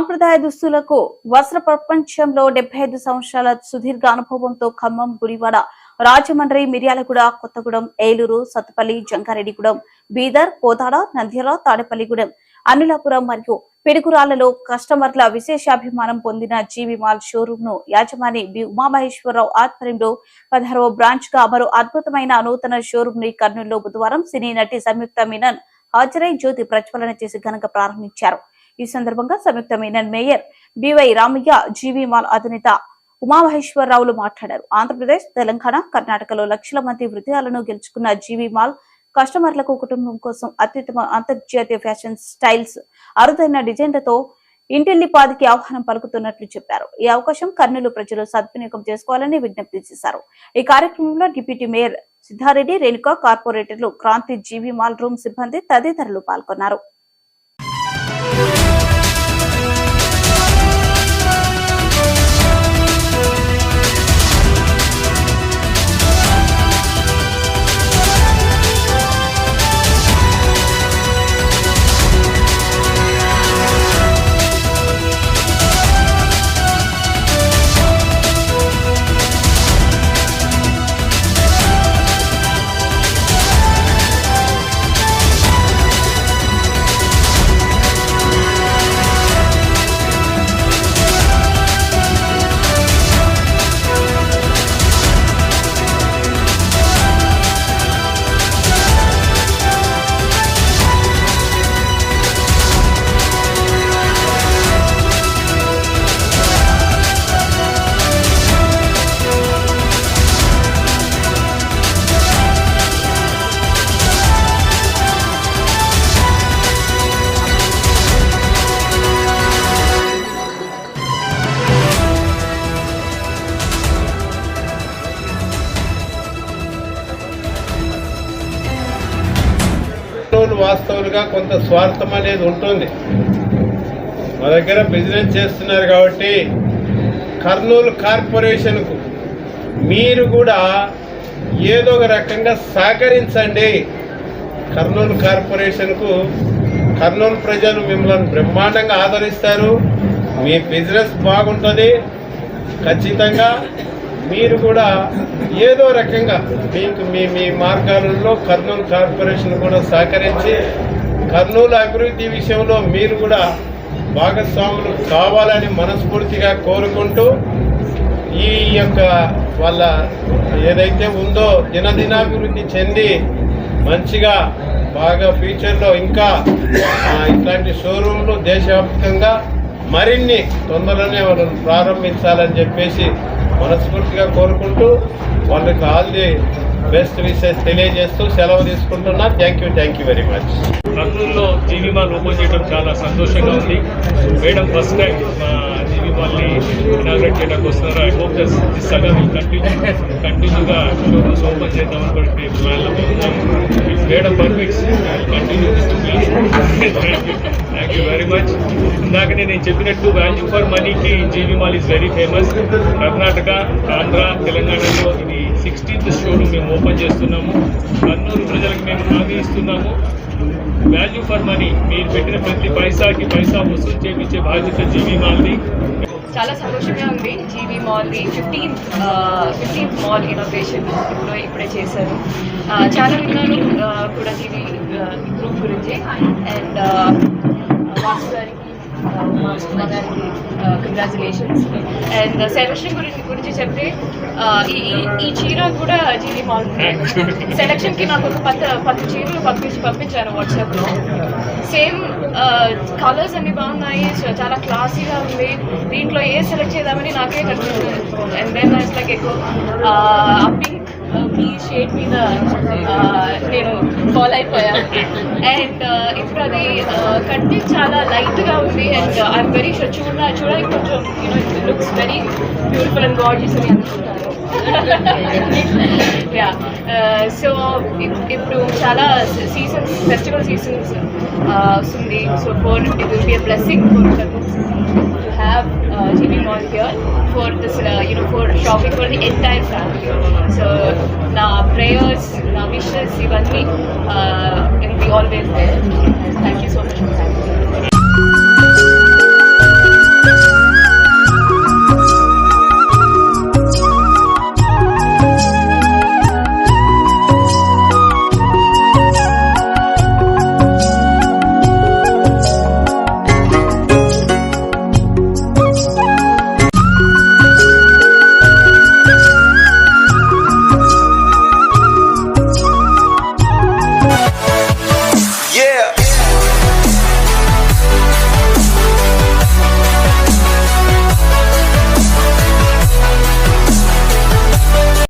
సాంప్రదాయ దుస్తులకు వస్త్ర ప్రపంచంలో 75 సంవత్సరాల సుదీర్ఘ అనుభవంతో ఖమ్మం, గుడివాడ, రాజమండ్రి, మిర్యాలగూడ, కొత్తగూడెం, ఏలూరు, సత్తుపల్లి, జంగారెడ్డిగూడెం, బీదర్, కోదాడ, నంద్యాల, తాడేపల్లిగూడెం, అనిలాపురం మరియు పిడుగురాళ్లలో కస్టమర్ల విశేషాభిమానం పొందిన జీవి మాల్ షోరూమ్ ను యాజమాని బి ఉమామహేశ్వరరావు ఆధ్వర్యంలో 16వ బ్రాంచ్ గా మరో అద్భుతమైన నూతన షోరూమ్ ని కర్నూలులో బుధవారం సినీ నటి సంయుక్త మీనన్ హాజరై జ్యోతి ప్రజ్వలన చేసి ఘనంగా ప్రారంభించారు. ఈ సందర్భంగా Samyuktha Menon mayor B Y Ramaiah, G V mall అధినేత ఉమామహేశ్వరరావులు మాట్లాడారు. ఆంధ్రప్రదేశ్, తెలంగాణ, కర్ణాటకలో లక్షల మంది హృదయాలను గెలుచుకున్న జీవి మాల్ కస్టమర్లకు కుటుంబం కోసం అత్యుత్తమ అంతర్జాతీయ ఫ్యాషన్ స్టైల్స్, అరుదైన డిజైన్లతో ఇంటిల్లిపాదికి ఆహ్వానం పలుకుతున్నట్లు చెప్పారు. ఈ అవకాశం కర్నూలు ప్రజలు సద్వినియోగం చేసుకోవాలని విజ్ఞప్తి చేశారు. ఈ కార్యక్రమంలో డిప్యూటీ మేయర్ సిద్ధారెడ్డి, రేణుక, కార్పొరేటర్లు క్రాంతి, జీవి మాల్ రూమ్ సిబ్బంది తదితరులు పాల్గొన్నారు. వాస్తవులుగా కొంత స్వార్థం అనేది ఉంటుంది. మా దగ్గర బిజినెస్ చేస్తున్నారు కాబట్టి కర్నూలు కార్పొరేషన్కు మీరు కూడా ఏదో ఒక రకంగా సహకరించండి. కర్నూలు కార్పొరేషన్కు కర్నూలు ప్రజలు మిమ్మల్ని బ్రహ్మాండంగా ఆదరిస్తారు. మీ బిజినెస్ బాగుంటుంది. ఖచ్చితంగా మీరు కూడా ఏదో రకంగా మీకు మీ మార్గాలలో కర్నూలు కార్పొరేషన్ కూడా సహకరించి కర్నూలు అభివృద్ధి విషయంలో మీరు కూడా భాగస్వాములు కావాలని మనస్ఫూర్తిగా కోరుకుంటూ ఈ యొక్క వాళ్ళ ఏదైతే ఉందో దినదినాభివృద్ధి చెంది మంచిగా బాగా ఫ్యూచర్లో ఇంకా ఇట్లాంటి షోరూంలు దేశవ్యాప్తంగా మరిన్ని తొందరలోనే వాళ్ళని ప్రారంభించాలని చెప్పేసి మనస్ఫూర్తిగా కోరుకుంటూ వాళ్ళకి ఆల్ ది బెస్ట్ విషెస్ తెలియజేస్తూ సెలవు తీసుకుంటున్నా. Thank you very much. కర్నూలులో జీవి మాల్ ఓపెన్ చేయడం చాలా సంతోషంగా ఉంది. మేడం ఫస్ట్ టైం జీవి మాల్ని ఇనాగ్రేట్ చేయడానికి వస్తున్నారు. I hope this saga will కంటిన్యూగా షోరూమ్స్ ఓపెన్ చేద్దాం అనుకుంటే ప్లాన్లో ఉన్నాం. Madam permits continue thank you very much. ఇందాకనే నేను చెప్పినట్టు వాల్యూ ఫర్ మనీకి G V mall is very famous. Karnataka, Andhra, తెలంగాణలో ఇది 16th షోరూమ్ మేము ఓపెన్ చేస్తున్నాము. కర్నూలు ప్రజలకు మేము హామీ ఇస్తున్నాము, వాల్యూ ఫర్ మనీ మీరు పెట్టిన ప్రతి పైసాకి పైసా వసూలు చేయించే బాధ్యత జీవి మాల్ని. చాలా సంతోషంగా ఉంది. జీవి మాల్ని 15th మాల్ ఇన్నోవేషన్ ఇప్పుడే చేశారు. చాలా విన్నాను కూడా జీవి గ్రూప్ గురించి. అండ్ వాసు గారికి, గారికి కంగ్రాచులేషన్స్. అండ్ సెలక్షన్ గురించి చెప్తే ఈ చీర కూడా జీవి మాల్ సెలక్షన్కి నాకు ఒక 10 చీరలు పంపించాను వాట్సాప్లో. సేమ్ కలర్స్ అన్ని బాగున్నాయి, చాలా క్లాసీగా ఉంది. దీంట్లో ఏ సెలెక్ట్ చేద్దామని నాకే confusion. And then eyes like ఎక్కువ పింక్ ఈ షేడ్ మీద నేను ఫాలో అయిపోయాను. అండ్ ఇప్పుడు అది కట్టి చాలా లైట్గా ఉంది. అండ్ ఐఎమ్ వెరీ షూర్ చూడడానికి కొంచెం it looks very beautiful and gorgeous అని అనుకుంటాను. సో ఇప్పుడు చాలా సీజన్స్, ఫెస్టివల్ సీజన్స్ వస్తుంది. So it will be a blessing for to have GV Mall here for this, for shopping for the entire family. So, na prayers, na wishes, ivanni will be always there. Thank you so much for that.